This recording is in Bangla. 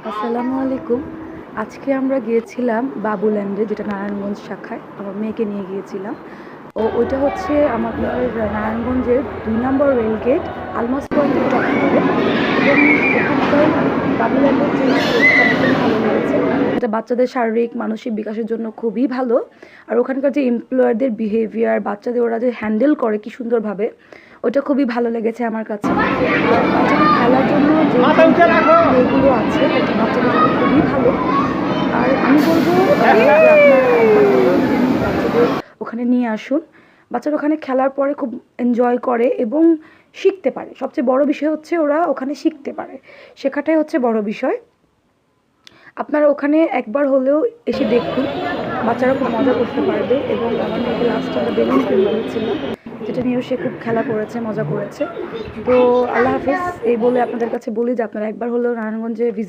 আসসালামু আলাইকুম। আজকে আমরা গিয়েছিলাম বাবুল্যান্ডে, যেটা নারায়ণগঞ্জ শাখায়। আমার মেয়েকে নিয়ে গিয়েছিলাম। ওইটা হচ্ছে আমাদের নারায়ণগঞ্জের ২ নম্বর রেলগেট আলমাস পয়েন্টের চত্বরে। এবং ওখানকার বাবুল্যান্ডের যে স্পেসটা আমার খুবই ভালো লেগেছে। এটা বাচ্চাদের শারীরিক মানসিক বিকাশের জন্য খুবই ভালো। আর ওখানকার যে এমপ্লয়ারদের বিহেভিয়ার, বাচ্চাদের ওরা যে হ্যান্ডেল করে কি সুন্দরভাবে, ওইটা খুবই ভালো লেগেছে আমার কাছে। আর বাচ্চাদের খেলার জন্য যে প্লেগুলো আছে, এটা বাচ্চাদের জন্য খুবই ভালো। আর আমি বলবো যে আপনারা একবার হলেও বাচ্চাদের ওখানে নিয়ে আসুন। বাচ্চারা ওখানে খেলার পরে খুব এনজয় করে এবং শিখতে পারে। সবচেয়ে বড় বিষয় হচ্ছে ওরা ওখানে শিখতে পারে, শেখাটাই হচ্ছে বড় বিষয়। আপনারা ওখানে একবার হলেও এসে দেখুন, বাচ্চারা খুব মজা করতে পারবে। এবং আমার মেয়েকে লাস্টে আমরা বেলুন কিনে দিয়েছিলাম, যেটা নিয়েও সে খুব খেলা করেছে, মজা করেছে। তো আল্লাহ হাফিজ। এই বলে আপনাদের কাছে বলি যে আপনারা একবার হলেও নারায়ণগঞ্জে ভিজিট